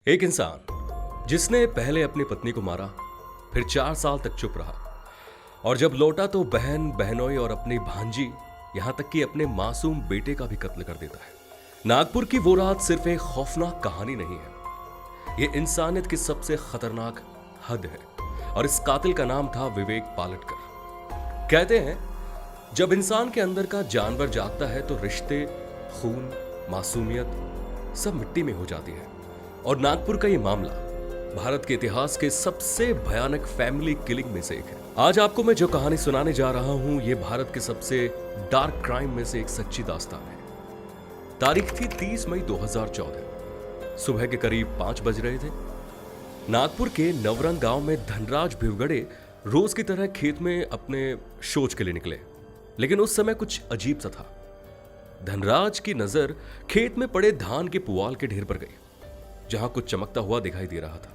एक इंसान जिसने पहले अपनी पत्नी को मारा, फिर 4 साल तक चुप रहा और जब लौटा तो बहन, बहनोई और अपनी भांजी, यहां तक कि अपने मासूम बेटे का भी कत्ल कर देता है। नागपुर की वो रात सिर्फ एक खौफनाक कहानी नहीं है, ये इंसानियत की सबसे खतरनाक हद है और इस कातिल का नाम था विवेक पालटकर। कहते हैं जब इंसान के अंदर का जानवर जागता है तो रिश्ते, खून, मासूमियत सब मिट्टी में हो जाती है। और नागपुर का ये मामला भारत के इतिहास के सबसे भयानक फैमिली किलिंग में से एक है। आज आपको मैं जो कहानी सुनाने जा रहा हूं, ये भारत के सबसे डार्क क्राइम में से एक सच्ची दास्तान है। तारीख थी 30 मई 2014। सुबह के करीब 5 बज रहे थे। नागपुर के नवरंग गांव में धनराज भिवगड़े रोज की तरह खेत में अपने शौच के लिए निकले, लेकिन उस समय कुछ अजीब सा था। धनराज की नजर खेत में पड़े धान के पुआल के ढेर पर गई, जहां कुछ चमकता हुआ दिखाई दे रहा था।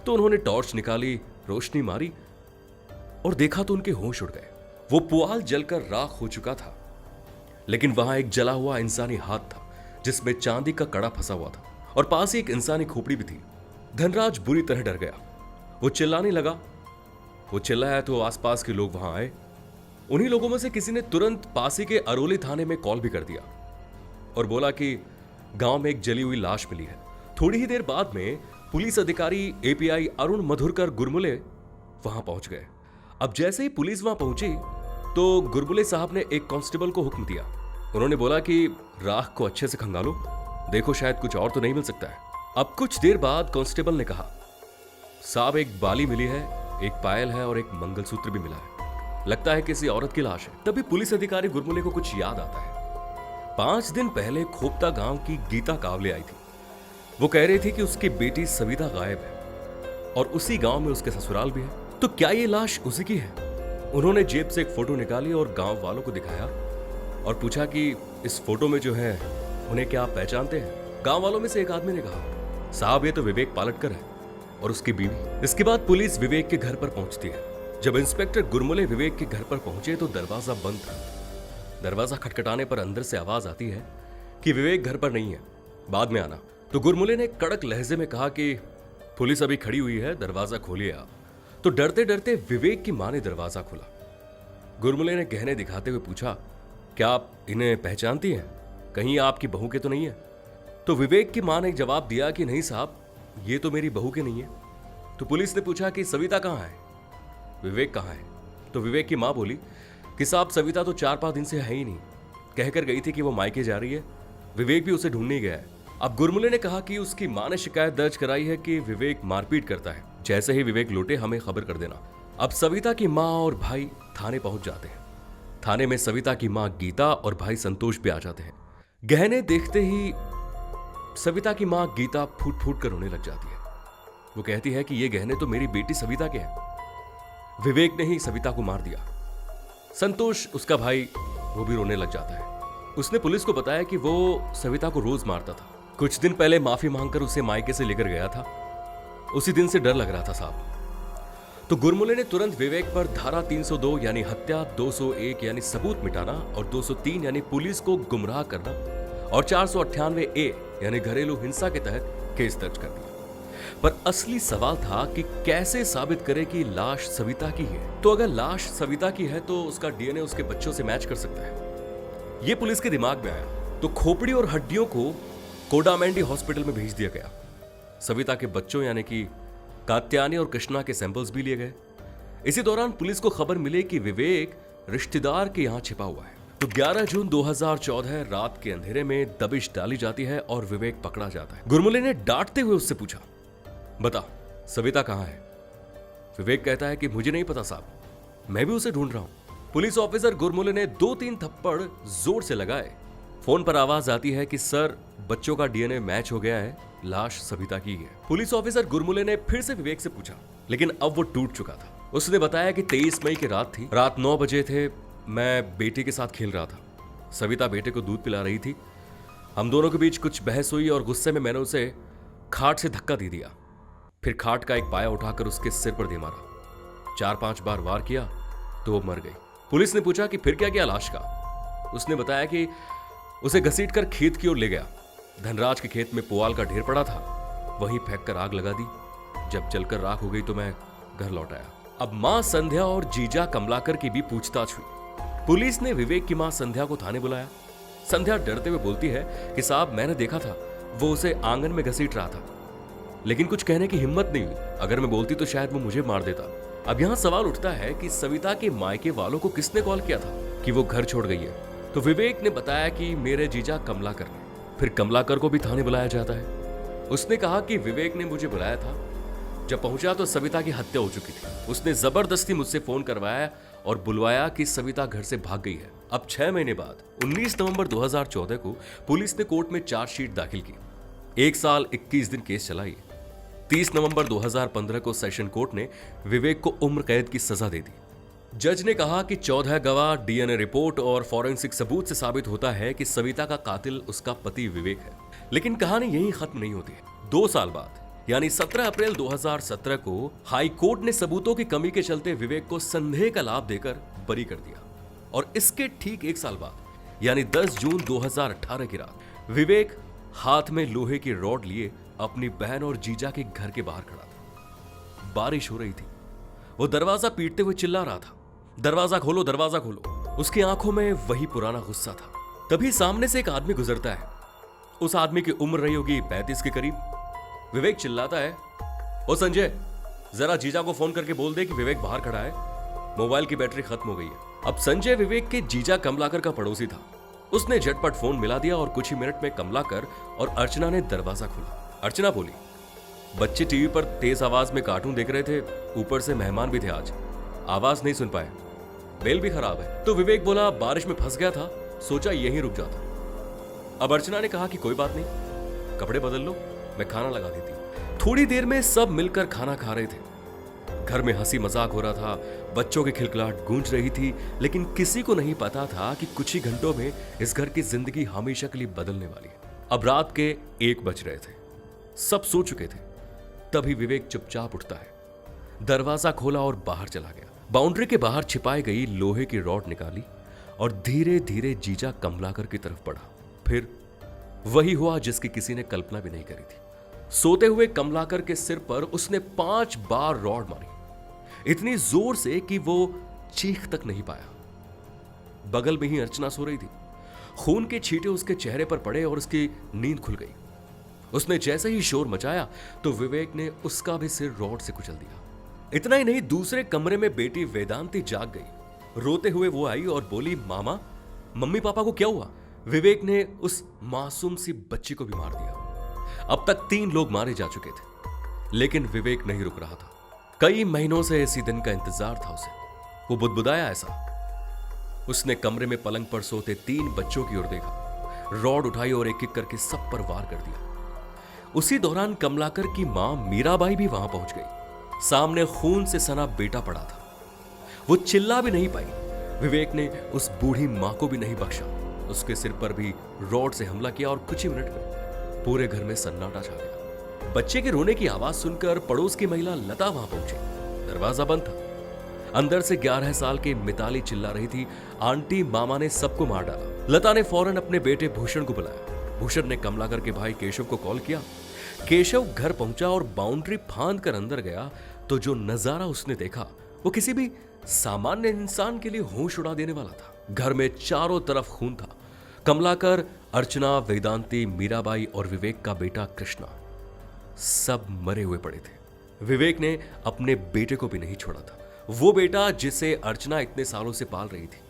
तो उन्होंने टॉर्च निकाली, रोशनी मारी और देखा तो उनके होश उड़ गए। वो पुआल जलकर राख हो चुका था, लेकिन वहां एक जला हुआ इंसानी हाथ था जिसमें चांदी का कड़ा फंसा हुआ था और पास ही एक इंसानी खोपड़ी भी थी। धनराज बुरी तरह डर गया। वो चिल्लाने लगा। वो चिल्लाया तो आसपास के लोग वहां आए। उन्हीं लोगों में से किसी ने तुरंत पासी के अरोली थाने में कॉल भी कर दिया और बोला कि गांव में एक जली हुई लाश मिली है। थोड़ी ही देर बाद में पुलिस अधिकारी एपीआई अरुण मधुरकर गुरमुले वहां पहुंच गए। अब जैसे ही पुलिस वहां पहुंची तो गुरमुले साहब ने एक कांस्टेबल को हुक्म दिया। उन्होंने बोला कि राख को अच्छे से खंगालो, देखो शायद कुछ और तो नहीं मिल सकता है। अब कुछ देर बाद कांस्टेबल ने कहा, साहब एक बाली मिली है, एक पायल है और एक मंगलसूत्र भी मिला है, लगता है किसी औरत की लाश है। तभी पुलिस अधिकारी गुरमुले को कुछ याद आता है। 5 दिन पहले खोपता गांव की गीता कावले आई थी। वो कह रही थी कि उसकी बेटी सविता गायब है और उसी गांव में उसके ससुराल भी है। तो क्या ये लाश उसी की है? उन्होंने जेब से एक फोटो निकाली और गांव वालों को दिखाया और पूछा कि इस फोटो में जो है उन्हें क्या आप पहचानते हैं? गांव वालों में से एक आदमी ने कहा, साहब ये तो विवेक पालटकर है और उसकी बीवी। इसके बाद पुलिस विवेक के घर पर पहुंचती है। जब इंस्पेक्टर गुरमुले विवेक के घर पर पहुंचे तो दरवाजा बंद था। दरवाजा खटखटाने पर अंदर से आवाज आती है कि विवेक घर पर नहीं है, बाद में आना। तो गुरमुले ने कड़क लहजे में कहा कि पुलिस अभी खड़ी हुई है, दरवाजा खोलिए आप। तो डरते डरते विवेक की मां ने दरवाजा खोला। गुरमुले ने गहने दिखाते हुए पूछा, क्या आप इन्हें पहचानती हैं? कहीं आपकी बहू के तो नहीं है? तो विवेक की मां ने जवाब दिया कि नहीं साहब, ये तो मेरी बहू के नहीं है। तो पुलिस ने पूछा कि सविता कहां है, विवेक कहां है? तो विवेक की मां बोली कि साहब सविता तो 4-5 दिन से है ही नहीं, कहकर गई थी कि वो मायके जा रही है, विवेक भी उसे ढूंढने गया है। अब गुरमुले ने कहा कि उसकी मां ने शिकायत दर्ज कराई है कि विवेक मारपीट करता है, जैसे ही विवेक लौटे हमें खबर कर देना। अब सविता की मां और भाई थाने पहुंच जाते हैं। थाने में सविता की मां गीता और भाई संतोष भी आ जाते हैं। गहने देखते ही सविता की मां गीता फूट फूट कर रोने लग जाती है। वो कहती है कि ये गहने तो मेरी बेटी सविता के हैं, विवेक ने ही सविता को मार दिया। संतोष उसका भाई, वो भी रोने लग जाता है। उसने पुलिस को बताया कि वो सविता को रोज मारता था, कुछ दिन पहले माफी मांगकर उसे मायके से लेकर गया था, उसी दिन से डर लग रहा था साहब। तो गुरमुले ने तुरंत विवेक पर धारा 302 यानी हत्या, 201 यानी सबूत मिटाना और 203 यानी पुलिस को गुमराह करना और 498 ए यानी घरेलू हिंसा के तहत केस दर्ज कर दिया। पर असली सवाल था कि कैसे साबित करे कि लाश सविता की है। तो अगर लाश सविता की है तो उसका डीएनए उसके बच्चों से मैच कर सकता है। यह पुलिस के दिमाग में आया तो खोपड़ी और हड्डियों को कोडामेंडी हॉस्पिटल में भेज दिया गया। सविता के बच्चों यानी कि कात्यायनी और कृष्णा के सैंपल्स भी लिए गए। इसी दौरान पुलिस को खबर मिली कि विवेक रिश्तेदार के यहां छिपा हुआ है। तो 11 जून 2014 रात के अंधेरे में दबिश डाली जाती है और विवेक पकड़ा जाता है। गुरमुले ने डांटते हुए उससे पूछा, बता सविता कहां है? विवेक कहता है कि मुझे नहीं पता साहब, मैं भी उसे ढूंढ रहा हूं। पुलिस ऑफिसर गुरमुले ने 2-3 थप्पड़ जोर से लगाए। फोन पर आवाज आती है कि सर बच्चों का डीएनए मैच हो गया है, लाश सविता की है। पुलिस ऑफिसर गुरमुले ने फिर से विवेक से पूछा, लेकिन अब वो टूट चुका था। उसने बताया कि 23 मई की रात थी, रात 9 बजे थे, मैं बेटे के साथ खेल रहा था। सविता बेटे को दूध पिला रही थी। हम दोनों के बीच कुछ बहस हुई और गुस्से में मैंने उसे खाट से धक्का दे दिया। फिर खाट का एक पाया उठाकर उसके सिर पर दे मारा। 4-5 बार वार किया तो वो मर गई। पुलिस ने पूछा कि फिर क्या किया लाश का? उसने बताया कि उसे घसीटकर खेत की ओर ले गया। धनराज के खेत में पुआल का ढेर पड़ा था। वहीं फेंक कर आग लगा दी। जब जलकर राख हो गई तो मैं घर लौट आया। अब मां संध्या और जीजा कमलाकर की भी पूछताछ हुई। पुलिस ने विवेक की मां संध्या को थाने बुलाया। संध्या डरते हुए बोलती है कि साहब मैंने देखा था, वो उसे आंगन में घसीट रहा था, लेकिन कुछ कहने की हिम्मत नहीं हुई। अगर मैं बोलती तो शायद वो मुझे मार देता। अब यहां सवाल उठता है कि सविता के मायके वालों को किसने कॉल किया था कि वो घर छोड़ गई है। तो विवेक ने बताया कि मेरे जीजा कमलाकर ने। फिर कमलाकर को भी थाने बुलाया जाता है। उसने कहा कि विवेक ने मुझे बुलाया था। जब पहुंचा तो सविता की हत्या हो चुकी थी। उसने जबरदस्ती मुझसे फोन करवाया और बुलवाया कि सविता घर से भाग गई है। अब 6 महीने बाद 19 नवंबर 2014 को पुलिस ने कोर्ट में चार्जशीट दाखिल की। 1 साल 21 दिन केस चला। 30 नवंबर 2015 को सेशन कोर्ट ने विवेक को उम्र कैद की सजा दे दी। जज ने कहा कि 14 गवाह, डीएनए रिपोर्ट और फॉरेंसिक सबूत से साबित होता है कि सविता का कातिल उसका पति विवेक है। लेकिन कहानी यहीं खत्म नहीं होती है। 2 साल बाद यानी 17 अप्रैल 2017 को हाई कोर्ट ने सबूतों की कमी के चलते विवेक को संदेह का लाभ देकर बरी कर दिया। और इसके ठीक 1 साल बाद यानी 10 जून 2018 की रात विवेक हाथ में लोहे की रॉड लिए अपनी बहन और जीजा के घर के बाहर खड़ा था। बारिश हो रही थी। वो दरवाजा पीटते हुए चिल्ला रहा था, दरवाजा खोलो, दरवाजा खोलो। उसकी आंखों में वही पुराना गुस्सा था। तभी सामने से एक आदमी गुजरता है। उस आदमी की उम्र रही होगी 35 के करीब। विवेक चिल्लाता है, ओ संजय, जरा जीजा को फोन करके बोल दे कि विवेक बाहर खड़ा है, मोबाइल की बैटरी खत्म हो गई है। अब संजय विवेक के जीजा कमलाकर का पड़ोसी था। उसने झटपट फोन मिला दिया और कुछ ही मिनट में कमलाकर और अर्चना ने दरवाजा खोला। अर्चना बोली, बच्चे टीवी पर तेज आवाज में कार्टून देख रहे थे, ऊपर से मेहमान भी थे आज, आवाज नहीं सुन पाए, बेल भी खराब है। तो विवेक बोला, बारिश में फंस गया था, सोचा यहीं रुक जाता। अब अर्चना ने कहा कि कोई बात नहीं, कपड़े बदल लो, मैं खाना लगा देती। थोड़ी देर में सब मिलकर खाना खा रहे थे। घर में हंसी मजाक हो रहा था, बच्चों की खिलखिलाहट गूंज रही थी, लेकिन किसी को नहीं पता था कि कुछ ही घंटों में इस घर की जिंदगी हमेशा के लिए बदलने वाली है। अब रात के 1 बज रहे थे, सब सो चुके थे। तभी विवेक चुपचाप उठता है, दरवाजा खोला और बाहर चला गया। बाउंड्री के बाहर छिपाई गई लोहे की रॉड निकाली और धीरे धीरे जीजा कमलाकर की तरफ बढ़ा। फिर वही हुआ जिसकी किसी ने कल्पना भी नहीं करी थी। सोते हुए कमलाकर के सिर पर उसने 5 बार रॉड मारी, इतनी जोर से कि वो चीख तक नहीं पाया। बगल में ही अर्चना सो रही थी। खून के छींटे उसके चेहरे पर पड़े और उसकी नींद खुल गई। उसने जैसे ही शोर मचाया तो विवेक ने उसका भी सिर रॉड से कुचल दिया। इतना ही नहीं, दूसरे कमरे में बेटी वेदांती जाग गई। रोते हुए वो आई और बोली, मामा, मम्मी पापा को क्या हुआ? विवेक ने उस मासूम सी बच्ची को भी मार दिया। अब तक 3 लोग मारे जा चुके थे, लेकिन विवेक नहीं रुक रहा था। कई महीनों से इसी दिन का इंतजार था उसे। वो बुदबुदाया ऐसा। उसने कमरे में पलंग पर सोते 3 बच्चों की ओर देखा, रॉड उठाई और एक एक करके सब पर वार कर दिया। उसी दौरान कमलाकर की मां मीराबाई भी वहां पहुंच गई। सामने खून से सना बेटा पड़ा था। वो चिल्ला भी नहीं पाई। विवेक ने उस बूढ़ी मां को भी नहीं बख्शा। उसके सिर पर भी रॉड से हमला किया और कुछ ही मिनट में पूरे घर में सन्नाटा छा गया। बच्चे के रोने की आवाज सुनकर पड़ोस की महिला लता वहां पहुंची। दरवाजा बंद था। अंदर से 11 साल की मिताली चिल्ला रही थी, आंटी, मामा ने सबको मार डाला। लता ने फौरन अपने बेटे भूषण को बुलाया। भूषण ने कमलाकर के भाई केशव को कॉल किया। केशव घर पहुंचा और बाउंड्री फांद कर अंदर गया तो जो नजारा उसने देखा वो किसी भी सामान्य इंसान के लिए होश उड़ा देने वाला था। घर में चारों तरफ खून था। कमलाकर, अर्चना, वेदांती, मीराबाई और विवेक का बेटा कृष्णा सब मरे हुए पड़े थे। विवेक ने अपने बेटे को भी नहीं छोड़ा था, वो बेटा जिसे अर्चना इतने सालों से पाल रही थी।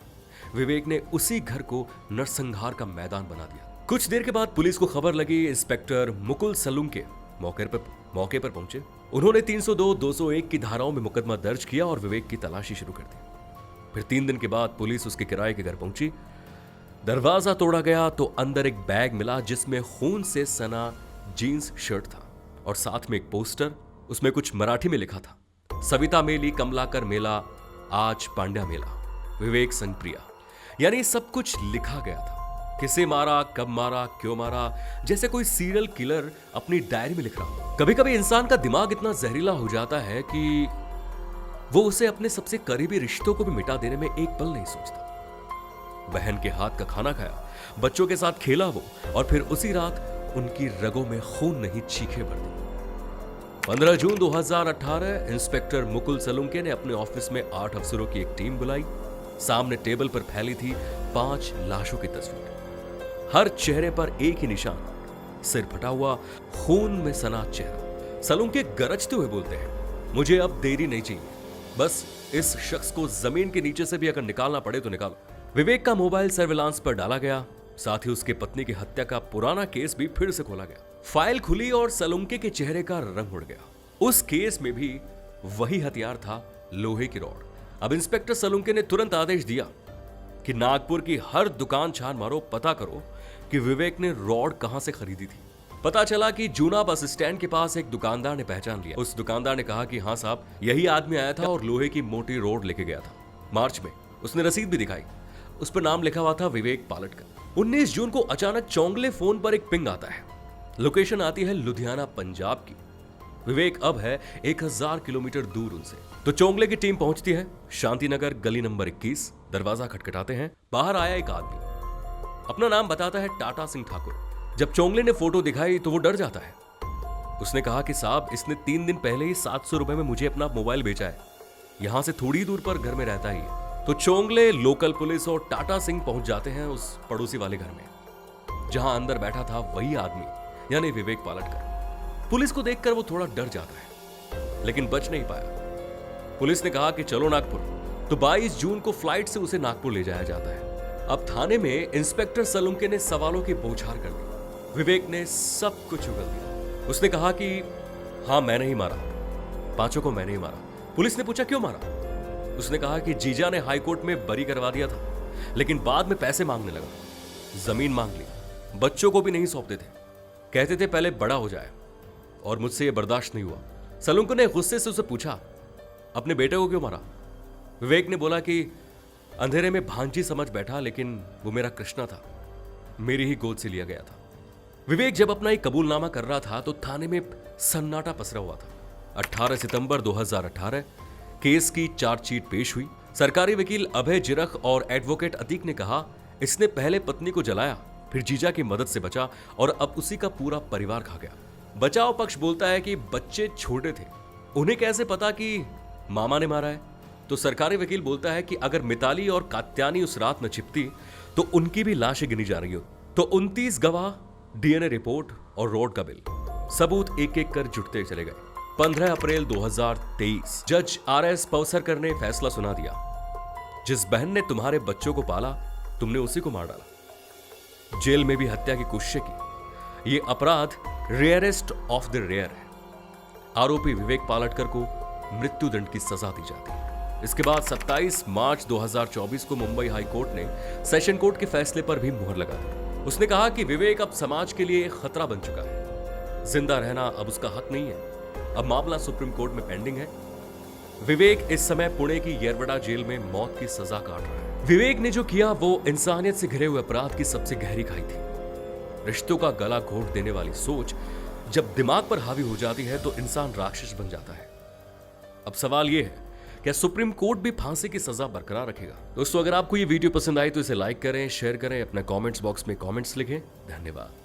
विवेक ने उसी घर को नरसंहार का मैदान बना दिया। कुछ देर के बाद पुलिस को खबर लगी। इंस्पेक्टर मुकुल सलुंके मौके पर पहुंचे। उन्होंने 302, 201 की धाराओं में मुकदमा दर्ज किया और विवेक की तलाशी शुरू कर दी। फिर 3 दिन के बाद पुलिस उसके किराए के घर पहुंची। दरवाजा तोड़ा गया तो अंदर एक बैग मिला जिसमें खून से सना जीन्स शर्ट था और साथ में एक पोस्टर। उसमें कुछ मराठी में लिखा था, सविता मेली, कमलाकर मेला, आज पांड्या मेला, विवेक संग प्रिया। यानी सब कुछ लिखा गया था। किसे मारा, कब मारा, क्यों मारा, जैसे कोई सीरियल किलर अपनी डायरी में लिख रहा हो। कभी कभी इंसान का दिमाग इतना जहरीला हो जाता है कि वो उसे अपने सबसे करीबी रिश्तों को भी मिटा देने में एक पल नहीं सोचता। बहन के हाथ का खाना खाया, बच्चों के साथ खेला वो, और फिर उसी रात उनकी रगों में खून नहीं चीखें भर दी। 15 जून 2018 इंस्पेक्टर मुकुल सलुंके ने अपने ऑफिस में 8 अफसरों की एक टीम बुलाई। सामने टेबल पर फैली थी 5 लाशों की तस्वीर। हर चेहरे पर एक ही निशान, सिर फटा हुआ, खून में सना चेहरा। सलुंके गरजते हुए बोलते हैं, मुझे अब देरी नहीं चाहिए, बस इस शख्स को जमीन के नीचे से भी अगर निकालना पड़े तो निकालो। विवेक का मोबाइल सर्विलांस पर डाला गया, साथ ही उसकी पत्नी की हत्या का पुराना केस भी फिर से खोला गया। फाइल खुली और सलुंके के चेहरे का रंग उड़ गया। उस केस में भी वही हथियार था, लोहे की रॉड। अब इंस्पेक्टर सलुंके ने तुरंत आदेश दिया कि नागपुर की हर दुकान छान मारो, पता करो कि विवेक ने रॉड कहां से खरीदी थी। पता चला कि जूना बस स्टैंड के पास एक दुकानदार ने पहचान लिया। उस दुकानदार ने कहा कि हाँ साहब, यही आदमी आया था और लोहे की मोटी रॉड लेके गया था। मार्च में उसने रसीद भी दिखाई, उस पर नाम लिखा हुआ था विवेक पालटकर। 19 जून को अचानक चोंगले फोन पर एक पिंग आता है। लोकेशन आती है लुधियाना, पंजाब की। विवेक अब है 1000 किलोमीटर दूर उनसे। तो चोंगले की टीम पहुंचती है शांतिनगर, गली नंबर 21। दरवाजा खटखटाते हैं। बाहर आया एक आदमी, अपना नाम बताता है टाटा सिंह ठाकुर। जब चोंगले ने फोटो दिखाई तो वो डर जाता है। उसने कहा कि साहब, इसने 3 दिन पहले ही 700 रुपए में मुझे अपना मोबाइल बेचा है, यहां से थोड़ी दूर पर घर में रहता ही है। तो चोंगले, लोकल पुलिस और टाटा सिंह पहुंच जाते हैं उस पड़ोसी वाले घर में, जहां अंदर बैठा था वही आदमी, यानी विवेक पालटकर। पुलिस को देखकर वो थोड़ा डर जाता है, लेकिन बच नहीं पाया। पुलिस ने कहा कि चलो नागपुर, तो 22 जून को फ्लाइट से उसे नागपुर ले जाया जाता है। अब थाने में इंस्पेक्टर सलुंके ने सवालों की बौछार कर दी। विवेक ने सब कुछ उगल दिया। उसने कहा कि हाँ, मैंने ही मारा, 5 को मैंने ही मारा। पुलिस ने पूछा क्यों मारा? उसने कहा कि जीजा ने हाईकोर्ट में बरी करवा दिया था, लेकिन बाद में पैसे मांगने लगा, जमीन मांग ली, बच्चों को भी नहीं सौंपते थे, कहते थे पहले बड़ा हो जाए, और मुझसे यह बर्दाश्त नहीं हुआ। सलुंके ने गुस्से से उसे पूछा, अपने बेटे को क्यों मारा? विवेक ने बोला कि अंधेरे में भांजी समझ बैठा, लेकिन वो मेरा कृष्णा था, मेरी ही गोद से लिया गया था। विवेक जब अपना एक कबूलनामा कर रहा था तो थाने में सन्नाटा पसरा हुआ था। 18 सितंबर 2018 केस की चार्जशीट पेश हुई। सरकारी वकील अभय जिरख और एडवोकेट अतीक ने कहा, इसने पहले पत्नी को जलाया, फिर जीजा की मदद से बचा और अब उसी का पूरा परिवार खा गया। बचाव पक्ष बोलता है कि बच्चे छोटे थे, उन्हें कैसे पता कि मामा ने मारा है? तो सरकारी वकील बोलता है कि अगर मिताली और कात्यानी उस रात न छिपती तो उनकी भी लाशें गिनी जा रही हो। तो 29 गवाह, डीएनए रिपोर्ट और रोड का बिल, सबूत एक एक कर जुटते चले गए। 15 अप्रैल 2023 जज आरएस पवसरकर ने फैसला सुना दिया, जिस बहन ने तुम्हारे बच्चों को पाला, तुमने उसी को मार डाला। जेल में भी हत्या की कोशिश की। यह अपराध रेयरेस्ट ऑफ द रेयर है। आरोपी विवेक पालटकर को मृत्युदंड की सजा दी जाती है। इसके बाद 27 मार्च 2024 को मुंबई हाई कोर्ट ने सेशन कोर्ट के फैसले पर भी मुहर लगा दी। उसने कहा कि विवेक अब समाज के लिए खतरा बन चुका है, जिंदा रहना अब उसका हक नहीं है। अब मामला सुप्रीम कोर्ट में पेंडिंग है। विवेक इस समय पुणे की येरवडा जेल में मौत की सजा काट रहा है। विवेक ने जो किया वो इंसानियत से घिरे हुए अपराध की सबसे गहरी खाई थी। रिश्तों का गला घोट देने वाली सोच जब दिमाग पर हावी हो जाती है तो इंसान राक्षस बन जाता है। अब सवाल यह है, क्या सुप्रीम कोर्ट भी फांसी की सजा बरकरार रखेगा? दोस्तों, अगर आपको ये वीडियो पसंद आई तो इसे लाइक करें, शेयर करें, अपने कमेंट्स बॉक्स में कमेंट्स लिखें। धन्यवाद।